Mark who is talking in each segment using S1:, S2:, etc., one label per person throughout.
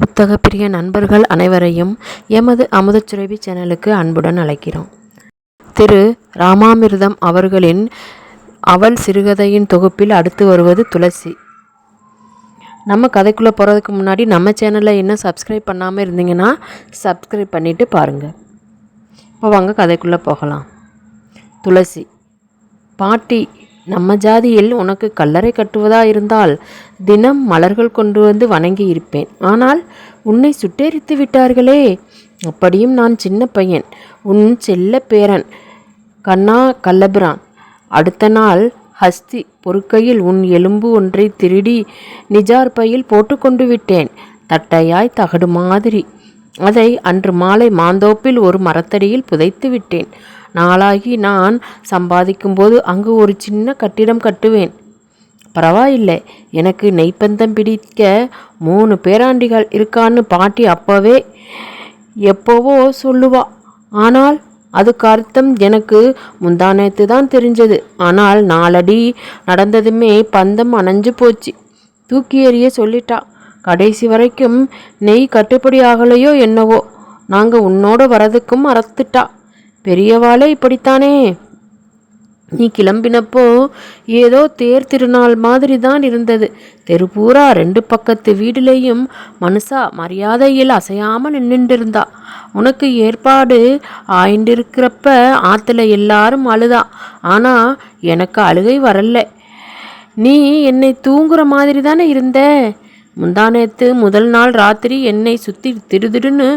S1: புத்தக பிரிய நண்பர்கள் அனைவரையும் எமது அமுதச்சுரபி சேனலுக்கு அன்புடன் அழைக்கிறோம். திரு ராமாமிர்தம் அவர்களின் அவள் சிறுகதையின் தொகுப்பில் அடுத்து வருவது துளசி. நம்ம கதைக்குள்ளே போகிறதுக்கு முன்னாடி நம்ம சேனலில் இன்னும் சப்ஸ்கிரைப் பண்ணாமல் இருந்தீங்கன்னா சப்ஸ்கிரைப் பண்ணிவிட்டு பாருங்கள். இப்போ வாங்க கதைக்குள்ளே போகலாம். துளசி. பாட்டி, நம்ம ஜாதியில் உனக்கு கல்லறை கட்டுவதா இருந்தால் தினம் மலர்கள் கொண்டு வந்து வணங்கி இருப்பேன். ஆனால் உன்னை சுட்டெரித்து விட்டார்களே. அப்படியும் நான் சின்ன பையன், உன் செல்ல பேரன் கண்ணா கல்லபிரான். அடுத்த நாள் ஹஸ்தி பொறுக்கையில் உன் எலும்பு ஒன்றை திருடி நிஜார் பையில் போட்டு கொண்டு விட்டேன், தட்டையாய் தகடு மாதிரி. அதை அன்று மாலை மாந்தோப்பில் ஒரு மரத்தடியில் புதைத்து விட்டேன். நாளாகி நான் சம்பாதிக்கும்போது அங்கு ஒரு சின்ன கட்டிடம் கட்டுவேன். பரவாயில்லை, எனக்கு நெய்ப்பந்தம் பிடிக்க 3 பேராண்டிகள் இருக்கான்னு பாட்டி அப்போவே எப்போவோ சொல்லுவா. ஆனால் அதுக்கு அர்த்தம் எனக்கு முந்தானத்து தான் தெரிஞ்சது. ஆனால் 4 அடி நடந்ததுமே பந்தம் அணைஞ்சு போச்சு. தூக்கி எறிய சொல்லிட்டா. கடைசி வரைக்கும் நெய் கட்டுப்படி ஆகலையோ என்னவோ. நாங்கள் உன்னோட வரதுக்கும் அறத்துட்டா. பெரியவாளே இப்படித்தானே. நீ கிளம்பினப்போ ஏதோ தேர் திருநாள் மாதிரி தான் இருந்தது. தெருப்பூரா 2 பக்கத்து வீடுலேயும் மனுஷா மரியாதையில் அசையாமல் நின்றுட்டு இருந்தா. உனக்கு ஏற்பாடு ஆயிண்டிருக்கிறப்ப ஆற்றுல எல்லாரும் அழுதா. ஆனால் எனக்கு அழுகை வரல. நீ என்னை தூங்குற மாதிரி தானே இருந்த. முந்தானேத்து முதல் நாள் ராத்திரி என்னை சுற்றி திடுதிடுன்னு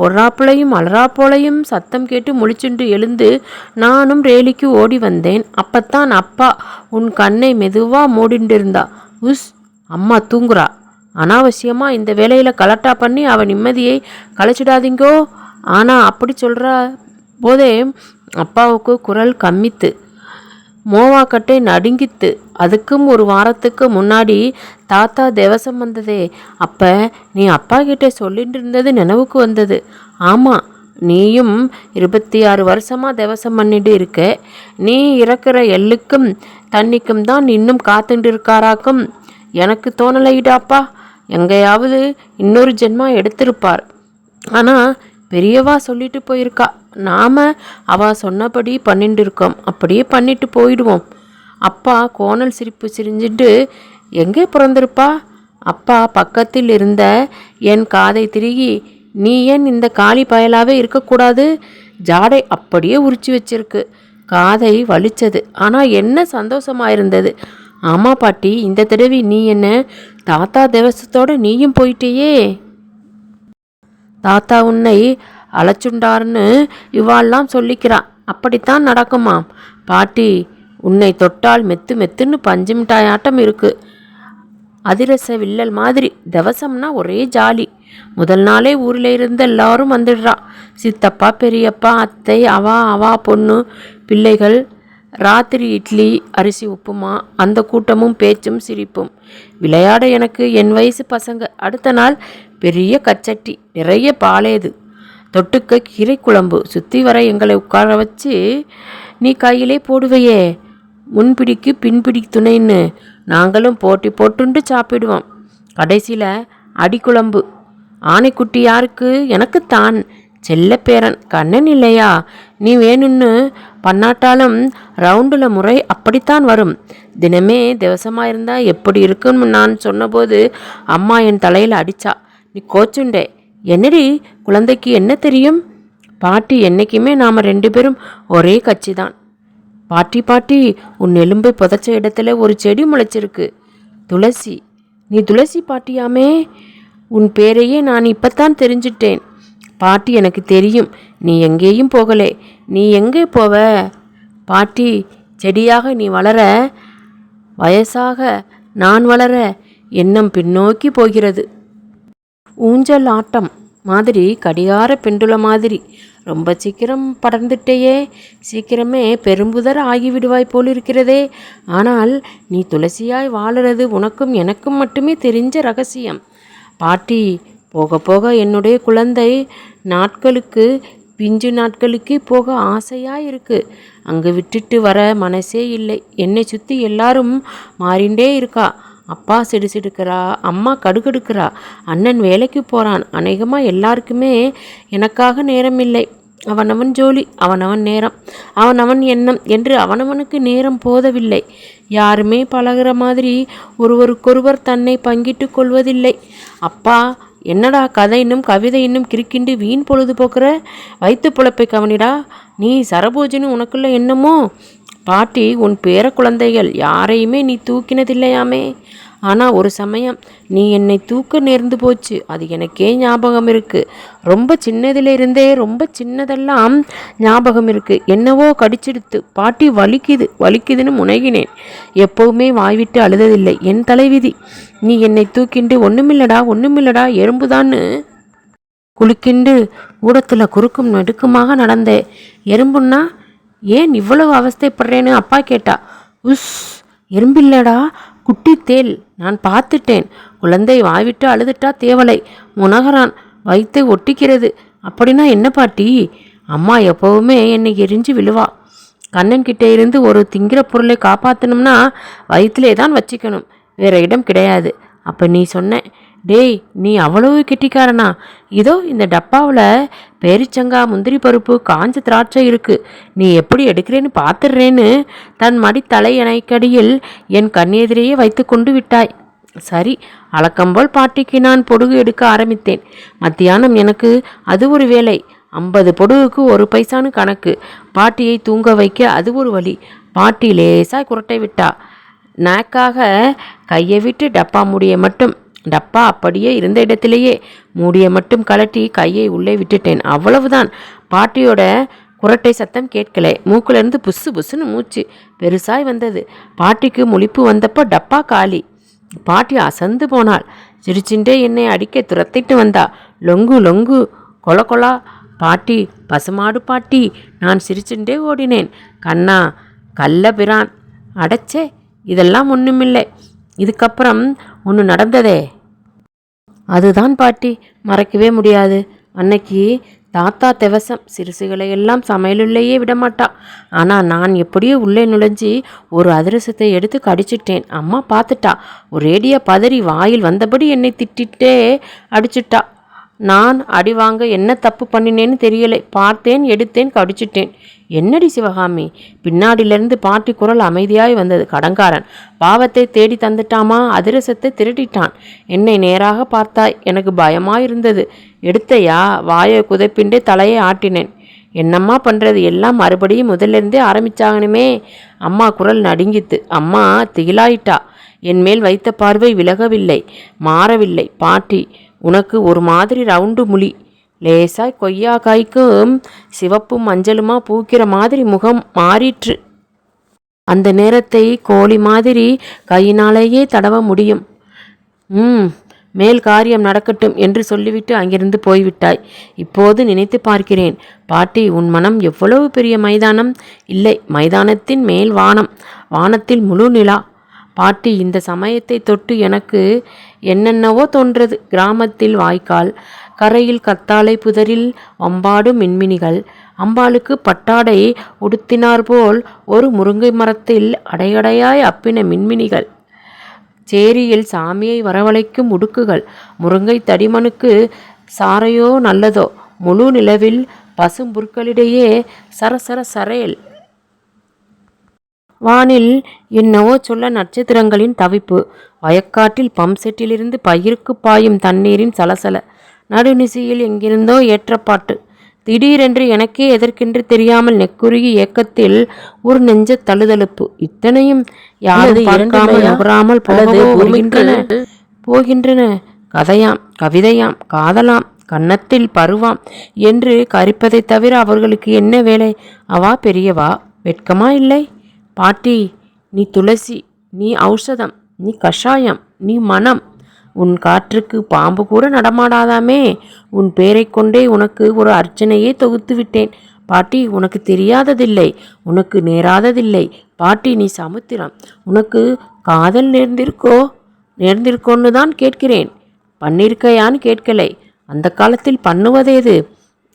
S1: ஒர்றாப்புலையும் அலறாப்போலையும் சத்தம் கேட்டு முழிச்சுண்டு எழுந்து நானும் ரேலிக்கு ஓடி வந்தேன். அப்பத்தான் அப்பா உன் கண்ணை மெதுவாக மூடிண்டிருந்தா. உஸ், அம்மா தூங்குறா. அனாவசியமாக இந்த வேலையில் கலட்டா பண்ணி அவன் நிம்மதியை கலைச்சிடாதீங்கோ. ஆனால் அப்படி சொல்கிற போதே அப்பாவுக்கு குரல் கம்மித்து, மோவாக்கட்டை நடுங்கித்து. அதுக்கும் 1 வாரத்துக்கு முன்னாடி தாத்தா தேவசம் வந்ததே. அப்போ நீ அப்பா கிட்டே சொல்லிட்டு இருந்தது நினைவுக்கு வந்தது. ஆமாம், நீயும் 26 வருஷமாக தேவசம் பண்ணிட்டு இருக்க. நீ இறக்குற எள்ளுக்கும் தண்ணிக்கும் தான் இன்னும் காத்துட்டு இருக்காராக்கும். எனக்கு தோணலைடாப்பா. எங்கேயாவது இன்னொரு ஜென்மா எடுத்திருப்பார். ஆனால் பெரியவா சொல்லிட்டு போயிருக்கா. நாம் அவள் சொன்னபடி பண்ணிட்டு இருக்கோம். அப்படியே பண்ணிட்டு போயிடுவோம். அப்பா கோணல் சிரிப்பு சிரிஞ்சிட்டு, எங்கே பிறந்திருப்பா? அப்பா பக்கத்தில் இருந்த என் காதை திருகி, நீ ஏன் இந்த காளி பயலாவே இருக்கக்கூடாது? ஜாடை அப்படியே உரிச்சு வச்சிருக்கு. காதை வலிச்சது. ஆனால் என்ன சந்தோஷமாயிருந்தது. ஆமாம் பாட்டி, இந்த தடவை நீ என்ன தாத்தா தேவசத்தோடு நீயும் போயிட்டேயே. தாத்தா உன்னை அழைச்சுண்டார்னு இவாள்லாம் சொல்லிக்கிறான். அப்படித்தான் நடக்குமாம். பாட்டி, உன்னை தொட்டால் மெத்து மெத்துன்னு பஞ்சு மிட்டாயாட்டம் இருக்கு. அதிரச வில்லல் மாதிரி. தவசம்னா ஒரே ஜாலி. முதல் நாளே ஊரில் இருந்து எல்லாரும் வந்துடுறா. சித்தப்பா, பெரியப்பா, அத்தை, அவா பொண்ணு, பிள்ளைகள். ராத்திரி இட்லி, அரிசி உப்புமா. அந்த கூட்டமும் பேச்சும் சிரிப்பும். விளையாட எனக்கு என் வயசு பசங்க. அடுத்த நாள் பெரிய கச்சட்டி நிறைய பாலேது. தொட்டுக்க கீரை குழம்பு. சுற்றி வர எங்களை உட்கார வச்சு நீ கையிலே போடுவையே, முன்பிடிக்கு பின்பிடி துணைன்னு. நாங்களும் போட்டி போட்டுண்டு சாப்பிடுவோம். கடைசியில் அடிக்குழம்பு. ஆனைக்குட்டி யாருக்கு? எனக்குத்தான். செல்ல பேரன் கண்ணன் இல்லையா? நீ வேணும்னு பண்ணாட்டாலும் ரவுண்டில் முறை அப்படித்தான் வரும். தினமே திவசமாக இருந்தால் எப்படி இருக்குன்னு நான் சொன்னபோது அம்மா என் தலையில் அடித்தா. நீ கோச்சுண்டே. என்னடி, குழந்தைக்கு என்ன தெரியும்? பாட்டி, என்றைக்குமே நாம் 2 பேரும் ஒரே கட்சி தான். பாட்டி, உன் எலும்பை புதைச்ச இடத்துல ஒரு செடி முளைச்சிருக்கு. துளசி. நீ துளசி பாட்டியாமே? உன் பேரையே நான் இப்பத்தான் தெரிஞ்சிட்டேன். பாட்டி, எனக்கு தெரியும். நீ எங்கேயும் போகலே. நீ எங்கே போவ? பாட்டி, செடியாக நீ வளர, வயசாக நான் வளர எண்ணம் பின்னோக்கி போகிறது. ஊஞ்சல் ஆட்டம் மாதிரி, கடிகார பெண்டுல மாதிரி. ரொம்ப சீக்கிரம் படர்ந்துட்டேயே. சீக்கிரமே பெரும்புதர் ஆகிவிடுவாய் போலிருக்கிறதே. ஆனால் நீ துளசியாய் வாழுறது உனக்கும் எனக்கும் மட்டுமே தெரிஞ்ச ரகசியம். பாட்டி, போக போக என்னுடைய குழந்தை நாட்களுக்கு பிஞ்சு நாட்களுக்கு போக ஆசையாக இருக்குது. அங்கே விட்டுட்டு வர மனசே இல்லை. என்னை சுற்றி எல்லாரும் மாறிண்டே இருக்கா. அப்பா சிடுசிடுக்கிறா, அம்மா கடுகடுக்கிறா, அண்ணன் வேலைக்கு போகிறான். அநேகமாக எல்லாருக்குமே எனக்காக நேரம் இல்லை. அவனவன் ஜோலி, அவனவன் நேரம், அவனவன் எண்ணம் என்று அவனவனுக்கு நேரம் போதவில்லை. யாருமே பழகிற மாதிரி ஒருவருக்கொருவர் தன்னை பங்கிட்டு கொள்வதில்லை. அப்பா, என்னடா கதை இன்னும் கவிதை இன்னும் கிறுக்கிண்டு வீண் பொழுது போக்குற? வைத்து புழப்பை கவனிடா. நீ சரபோஜின்னு உனக்குள்ள என்னமோ. பாட்டி, உன் பேர குழந்தைகள் யாரையுமே நீ தூக்கினதில்லையாமே. ஆனால் ஒரு சமயம் நீ என்னை தூக்க நேர்ந்து போச்சு. அது எனக்கே ஞாபகம் இருக்குது. ரொம்ப சின்னதிலிருந்தே ரொம்ப சின்னதெல்லாம் ஞாபகம் இருக்குது. என்னவோ கடிச்சிடுத்து பாட்டி, வலிக்குதுன்னு முனகினேன். எப்போவுமே வாய்விட்டு அழுததில்லை. என் தலைவிதி. நீ என்னை தூக்கிண்டு ஒன்றுமில்லடா எறும்புதான்னு குளிக்கிண்டு ஊடத்தில் குறுக்கும் நெடுக்குமாக நடந்தே. எறும்புன்னா ஏன் இவ்வளவு அவஸ்தைப்படுறேன்னு அப்பா கேட்டா. உஸ், எறும்பில்லடா, குட்டி தேல். நான் பார்த்துட்டேன். குழந்தை வாய்விட்டு அழுதுட்டா தேவலை முனகரான், வயிற்றை ஒட்டிக்கிறது. அப்படின்னா என்ன பாட்டி? அம்மா எப்போவுமே என்னை எரிஞ்சு விழுவா. கண்ணன்கிட்ட இருந்து ஒரு திங்கிற பொருளை காப்பாற்றணும்னா வயிற்றுலே தான் வச்சுக்கணும், வேற இடம் கிடையாது. அப்போ நீ சொன்ன, டேய், நீ அவ்வளவு கெட்டிக்காரனா? இதோ இந்த டப்பாவில் பேரிச்சங்கா, முந்திரி பருப்பு, காஞ்ச திராட்சை இருக்குது. நீ எப்படி எடுக்கிறேன்னு பார்த்துடுறேன்னு தன் மடி தலையணைக்கடியில் என் கண்ணெதிரையே வைத்து கொண்டு விட்டாய். சரி, அளக்கம்போல் பாட்டிக்கு நான் பொடுகு எடுக்க ஆரம்பித்தேன். மத்தியானம் எனக்கு அது ஒரு வேலை. 50 பொடுகுக்கு 1 பைசான்னு கணக்கு. பாட்டியை தூங்க வைக்க அது ஒரு வழி. பாட்டி லேசாய் குரட்டை விட்டா. நாக்காக கையை விட்டு டப்பா மூடிய மட்டும், டப்பா அப்படியே இருந்த இடத்திலேயே மூடிய மட்டும் கலட்டி கையை உள்ளே விட்டுட்டேன். அவ்வளவுதான். பாட்டியோட குரட்டை சத்தம் கேட்கலை. மூக்கிலிருந்து புசு புசுன்னு மூச்சு பெருசாய் வந்தது. பாட்டிக்கு முழிப்பு வந்தப்போ டப்பா காலி. பாட்டி அசந்து போனாள். சிரிச்சுண்டே என்னை அடிக்க துரத்திட்டு வந்தா. லொங்கு லொங்கு, கொல கொலா. பாட்டி, பசுமாடு பாட்டி. நான் சிரிச்சுண்டே ஓடினேன். கண்ணா, கள்ள பிரான். அடைச்சே, இதெல்லாம் ஒன்றுமில்லை. இதுக்கப்புறம் ஒன்று நடந்ததே, அதுதான் பாட்டி மறக்கவே முடியாது. அன்னைக்கு தாத்தா தெவசம் சிறுசுகளை எல்லாம் சமையலுள்ளேயே விடமாட்டா. ஆனால் நான் எப்படியோ உள்ளே நுழைஞ்சி ஒரு அதிரசத்தை எடுத்து கடிச்சிட்டேன். அம்மா பார்த்துட்டா. ஒரேடியாக பதறி வாயில் வந்தபடி என்னை திட்டிகிட்டே அடிச்சிட்டா. நான் அடி வாங்க என்ன தப்பு பண்ணினேன்னு தெரியலை. பார்த்தேன், எடுத்தேன், கடிச்சிட்டேன். என்னடி சிவகாமி? பின்னாடியிலிருந்து பாட்டி குரல் அமைதியாய் வந்தது. கடங்காரன் பாவத்தை தேடி தந்துட்டாமா, அதிரசத்தை திருடிட்டான். என்னை நேராக பார்த்தாய். எனக்கு பயமாயிருந்தது. எடுத்தையா? வாயை குதைப்பின்றே தலையை ஆட்டினேன். என்னம்மா பண்ணுறது? எல்லாம் மறுபடியும் முதலிருந்தே ஆரம்பிச்சாகணுமே. அம்மா குரல் நடுங்கித்து. அம்மா திகிலாயிட்டா. என் மேல் வைத்த பார்வை விலகவில்லை, மாறவில்லை. பாட்டி, உனக்கு ஒரு மாதிரி ரவுண்டு முழி, லேசாய் கொய்யா காய்க்கும் சிவப்பும் மஞ்சளுமா பூக்கிற மாதிரி முகம் மாறிற்று. அந்த நேரத்தை கோழி மாதிரி கையினாலேயே தடவ முடியும். மேல் காரியம் நடக்கட்டும் என்று சொல்லிவிட்டு அங்கிருந்து போய்விட்டாய். இப்போது நினைத்து பார்க்கிறேன். பாட்டி, உன் மனம் எவ்வளவு பெரிய மைதானம். இல்லை, மைதானத்தின் மேல் வானம், வானத்தில் முழு நிலா. பாட்டி, இந்த சமயத்தை தொட்டு எனக்கு என்னென்னவோ தோன்றது. கிராமத்தில் வாய்க்கால் கரையில் கத்தாழை புதரில் வம்பாடும் மின்மினிகள், அம்பாளுக்கு பட்டாடை உடுத்தினார் போல் ஒரு முருங்கை மரத்தில் அடையடையாய் அப்பின மின்மினிகள், சேரியில் சாமியை வரவழைக்கும் உடுக்குகள், முருங்கை தடிமனுக்கு சாரையோ நல்லதோ, முழு நிலவில் பசும்புற்களிடையே சரசர சரையல், வானில் என்னவோ சொல்ல நட்சத்திரங்களின் தவிப்பு, வயக்காட்டில் பம்செட்டிலிருந்து பயிருக்கு பாயும் தண்ணீரின் சலசல, நடுநிசையில் எங்கிருந்தோ ஏற்றப்பாட்டு, திடீரென்று எனக்கே எதற்கென்று தெரியாமல் நெக்குருகி ஏக்கத்தில் ஒரு நெஞ்ச தழுதழுப்பு. இத்தனையும் யாரும் பார்க்காமல் நுகராமல் போகின்றன. கதையாம், கவிதையாம், காதலாம், கன்னத்தில் பருவாம் என்று கரிப்பதை தவிர அவர்களுக்கு என்ன வேலை? அவா பெரியவா, வெட்கமா இல்லை? பாட்டி, நீ துளசி, நீ ஔஷதம், நீ கஷாயம், நீ மனம். உன் காற்றுக்கு பாம்பு கூட நடமாடாதாமே. உன் பேரை கொண்டே உனக்கு ஒரு அர்ச்சனையே தொகுத்து விட்டேன். பாட்டி, உனக்கு தெரியாததில்லை, உனக்கு நேராததில்லை. பாட்டி, நீ சமுத்திரம். உனக்கு காதல் நேர்ந்திருக்கோன்னு தான் கேட்கிறேன். பண்ணிருக்கையான்னு கேட்கலை. அந்த காலத்தில் பண்ணுவதேது?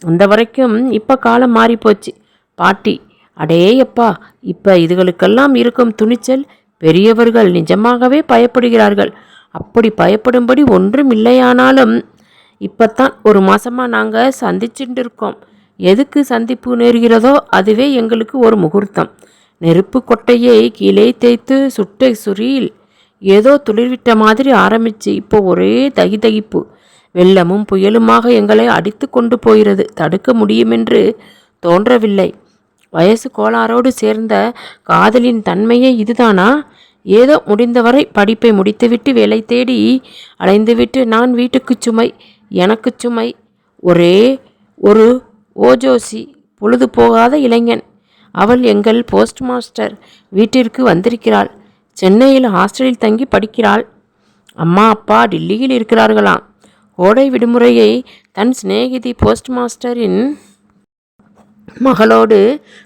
S1: அந்த வரைக்கும் இப்போ காலம் மாறிப்போச்சு. பாட்டி, அடேயப்பா, இப்போ இதுகளுக்கெல்லாம் இருக்கும் துணிச்சல் பெரியவர்கள் நிஜமாகவே பயப்படுகிறார்கள். அப்படி பயப்படும்படி ஒன்றும் இல்லையானாலும் இப்போத்தான் ஒரு மாதமாக நாங்கள் சந்திச்சுட்டு இருக்கோம். எதுக்கு சந்திப்பு நேர்கிறதோ அதுவே எங்களுக்கு ஒரு முகூர்த்தம். நெருப்பு கொட்டையை கீழே தேய்த்து சுட்ட சுரியில் ஏதோ துளிர்விட்ட மாதிரி ஆரம்பித்து இப்போ ஒரே தகிதகிப்பு. வெள்ளமும் புயலுமாக எங்களை அடித்து கொண்டு போகிறது. தடுக்க முடியுமென்று தோன்றவில்லை. வயசு கோளாரோடு சேர்ந்த காதலின் தன்மையே இதுதானா? ஏதோ முடிந்தவரை படிப்பை முடித்துவிட்டு வேலை தேடி அலைந்துவிட்டு நான் வீட்டுக்கு சுமை, எனக்கு சுமை. ஒரே ஒரு ஓஜோசி பொழுது போகாத இளைஞன். அவள் எங்கள் போஸ்ட் மாஸ்டர் வீட்டிற்கு வந்திருக்கிறாள். சென்னையில் ஹாஸ்டலில் தங்கி படிக்கிறாள். அம்மா அப்பா டில்லியில் இருக்கிறார்களாம். கோடை விடுமுறையை தன் சிநேகிதி போஸ்ட் மாஸ்டரின் மகளோடு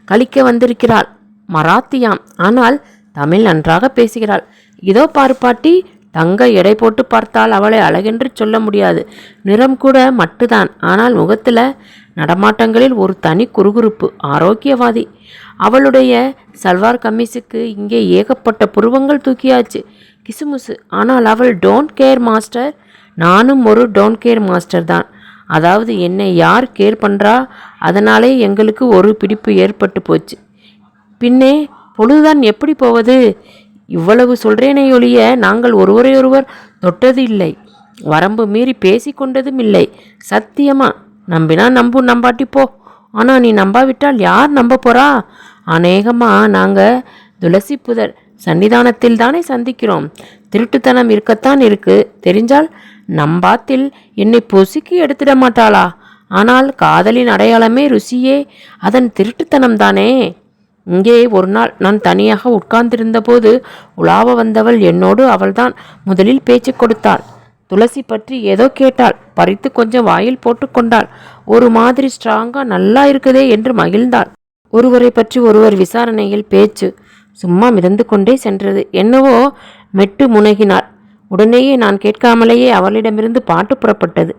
S1: கழிக்க வந்திருக்கிறாள். மராத்தியாம், ஆனால் தமிழ் நன்றாக பேசுகிறாள். இதோ பாரு பாட்டி, தங்க எடை போட்டு பார்த்தால் அவளை அழகென்று சொல்ல முடியாது. நிறம் கூட மட்டுதான், ஆனால் முகத்தில் நடமாட்டங்களில் ஒரு தனி குறுகுறுப்பு. ஆரோக்கியவாதி. அவளுடைய சல்வார் கம்மீஸுக்கு இங்கே ஏகப்பட்ட புருவங்கள் தூக்கியாச்சு. கிசுமுசு. ஆனால் அவள் டோன்ட் கேர் மாஸ்டர். நானும் ஒரு டோன்ட் கேர் மாஸ்டர் தான். அதாவது என்னை யார் கேர் பண்ணுறா, அதனாலே எங்களுக்கு ஒரு பிடிப்பு ஏற்பட்டு போச்சு. பின்னே பொழுதுதான் எப்படி போவது? இவ்வளவு சொல்கிறேனே ஒழிய நாங்கள் ஒருவரையொருவர் தொட்டது இல்லை, வரம்பு மீறி பேசி கொண்டதும் இல்லை. சத்தியமா. நம்பினா நம்பு, நம்பாட்டி போ. ஆனால் நீ நம்பாவிட்டால் யார் நம்ப போகிறா? அநேகமாக நாங்கள் துளசி புதர் சன்னிதானத்தில் தானே சந்திக்கிறோம். திருட்டுத்தனம் இருக்கத்தான் இருக்கு. தெரிஞ்சால் நம்பாத்தில் என்னை பொசுக்கி எடுத்துட மாட்டாளா? ஆனால் காதலின் அடையாளமே ருசியே அதன் திருட்டுத்தனம் தானே. இங்கே ஒரு நாள் நான் தனியாக உட்கார்ந்திருந்த போது உலாவ வந்தவள் என்னோடு அவள்தான் முதலில் பேச்சு கொடுத்தாள். துளசி பற்றி ஏதோ கேட்டாள். பறித்து கொஞ்சம் வாயில் போட்டு கொண்டாள். ஒரு மாதிரி ஸ்ட்ராங்கா நல்லா இருக்குதே என்று மகிழ்ந்தாள். ஒருவரை பற்றி ஒருவர் விசாரணையில் பேச்சு சும்மா மிதந்து கொண்டே சென்றது. என்னவோ மெட்டு முனகினாள். உடனேயே நான் கேட்காமலேயே அவளிடமிருந்து பாட்டு புறப்பட்டது.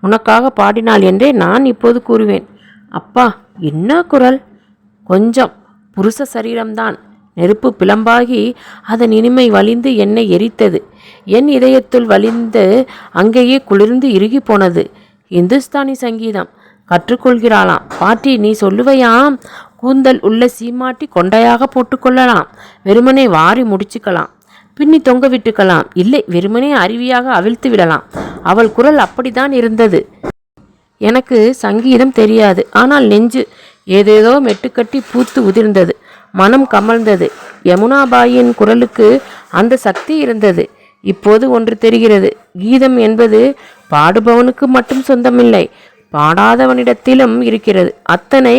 S1: உனக்காக பாடினாள் என்றே நான் இப்போது கூறுவேன். அப்பா, என்ன குரல்! கொஞ்சம் புருஷ சரீரம்தான். நெருப்பு பிளம்பாகி அதன் இனிமை வலிந்து என்னை எரித்தது. என் இதயத்துள் வலிந்து அங்கேயே குளிர்ந்து இறுகி போனது. இந்துஸ்தானி சங்கீதம் கற்றுக்கொள்கிறாளாம். பாட்டி, நீ சொல்லுவையாம், கூந்தல் உள்ள சீமாட்டி கொண்டையாக போட்டுக்கொள்ளலாம், வெறுமனே வாரி முடிச்சுக்கலாம், பின்னி தொங்க விட்டுக்கலாம், இல்லை வெறுமனே அருவியாக அவிழ்த்து விடலாம். அவள் குரல் அப்படித்தான் இருந்தது. எனக்கு சங்கீதம் தெரியாது, ஆனால் நெஞ்சு ஏதேதோ மெட்டுக்கட்டி பூத்து உதிர்ந்தது. மனம் கமழ்ந்தது. யமுனாபாயின் குரலுக்கு அந்த சக்தி இருந்தது. இப்போது ஒன்று தெரிகிறது. கீதம் என்பது பாடுபவனுக்கு மட்டும் சொந்தமில்லை, பாடாதவனிடத்திலும் இருக்கிறது. அத்தனை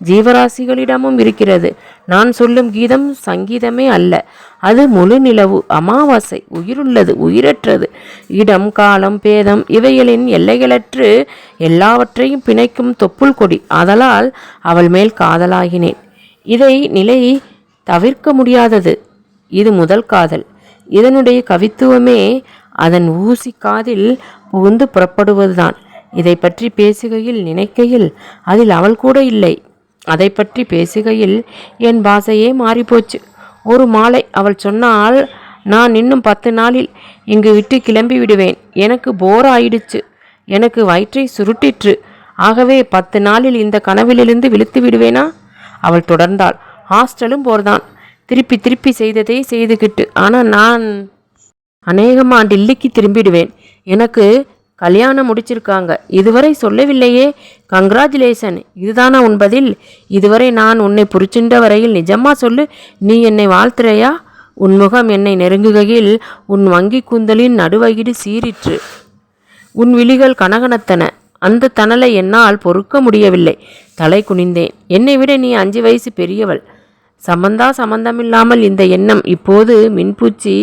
S1: ஜீவராசிகளிடமும் இருக்கிறது. நான் சொல்லும் கீதம் சங்கீதமே அல்ல. அது முழு நிலவு, அமாவாசை, உயிருள்ளது, உயிரற்றது. இடம், காலம், பேதம் இவைகளின் எல்லைகளற்று எல்லாவற்றையும் பிணைக்கும் தொப்புள் கொடி. ஆதலால் அவள் மேல் காதலாகினேன். இதை நிலை தவிர்க்க முடியாதது. இது முதல் காதல். இதனுடைய கவித்துவமே அதன் ஊசி காதில் புகுந்து புறப்படுவதுதான். இதை பற்றி பேசுகையில், நினைக்கையில் அதில் அவள் கூட இல்லை. அதை பற்றி பேசுகையில் என் பாஷையே மாறிப்போச்சு. ஒரு மாலை அவள் சொன்னால், நான் இன்னும் 10 நாளில் இங்கு விட்டு கிளம்பி விடுவேன். எனக்கு போர் ஆயிடுச்சு. எனக்கு வயிற்றை சுருட்டிற்று. ஆகவே 10 நாளில் இந்த கனவிலிருந்து விழுத்து விடுவேனா? அவள் தொடர்ந்தாள். ஹாஸ்டலும் போர்தான். திருப்பி திருப்பி செய்ததை செய்துக்கிட்டு. ஆனால் நான் அநேகமாக டில்லிக்கு திரும்பிடுவேன். எனக்கு கல்யாணம் முடிச்சிருக்காங்க. இதுவரை சொல்லவில்லையே. கங்க்ராச்சுலேஷன். இதுதானா உன் பதில்? இதுவரை நான் உன்னை புரிச்சின்ற வரையில் நிஜமா சொல்லு, நீ என்னை வாழ்த்துறையா? உன் முகம் என்னை நெருங்குகையில் உன் வங்கி கூந்தலின் நடுவகிடு சீறிற்று. உன் விழிகள் கனகனத்தன. அந்த தணலை என்னால் பொறுக்க முடியவில்லை. தலை குனிந்தேன். என்னை விட நீ 5 வயசு பெரியவள். சம்பந்தமில்லாமல் இந்த எண்ணம் இப்போது மின்பூச்சி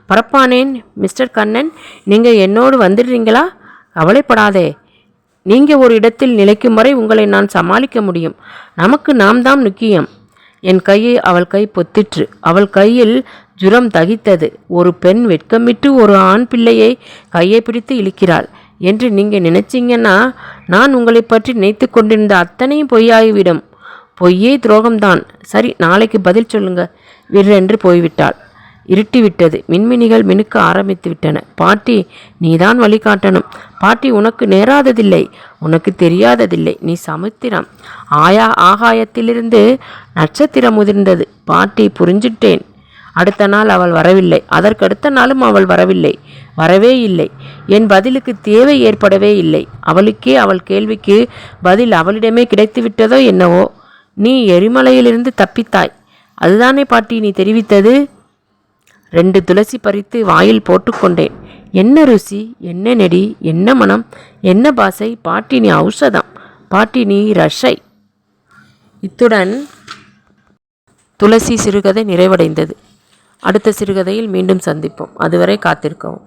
S1: பரப்பானேன். மிஸ்டர் கண்ணன், நீங்கள் என்னோடு வந்துடுறீங்களா? கவலைப்படாதே. நீங்கள் ஒரு இடத்தில் நிலைக்கும் வரை உங்களை நான் சமாளிக்க முடியும். நமக்கு நாம் தான் முக்கியம். என் கையை அவள் கை பொத்திற்று. அவள் கையில் ஜுரம் தகித்தது. ஒரு பெண் வெட்கமிட்டு ஒரு ஆண் பிள்ளையை கையை பிடித்து இழுக்கிறாள் என்று நீங்கள் நினைச்சிங்கன்னா, நான் உங்களை பற்றி நினைத்து கொண்டிருந்த அத்தனையும் பொய்யாகிவிடும். பொய்யே துரோகம்தான். சரி, நாளைக்கு பதில் சொல்லுங்க. விற்றென்று போய்விட்டாள். இருட்டிவிட்டது. மின்மினிகள் மினுக்க ஆரம்பித்து விட்டன. பாட்டி, நீதான் வழிகாட்டணும். பாட்டி, உனக்கு நேராததில்லை, உனக்கு தெரியாததில்லை. நீ சமுத்திரம். ஆகாயத்திலிருந்து நட்சத்திரம் உதிர்ந்தது. பாட்டி, புரிஞ்சிட்டேன். அடுத்த நாள் அவள் வரவில்லை. அதற்கடுத்த நாளும் அவள் வரவே இல்லை. என் பதிலுக்கு தேவை ஏற்படவே இல்லை. அவளுக்கே அவள் கேள்விக்கு பதில் அவளிடமே கிடைத்துவிட்டதோ என்னவோ. நீ எரிமலையிலிருந்து தப்பித்தாய், அதுதானே பாட்டி நீ தெரிவித்தது? 2 துளசி பறித்து வாயில் போட்டுக்கொண்டேன். என்ன ருசி, என்ன நெடி, என்ன மனம், என்ன பாசை! பாட்டி, நீ ஔஷதம். பாட்டி, நீ ரஷை. இத்துடன் துளசி சிறுகதை நிறைவடைந்தது. அடுத்த சிறுகதையில் மீண்டும் சந்திப்போம். அதுவரை காத்திருக்கவும்.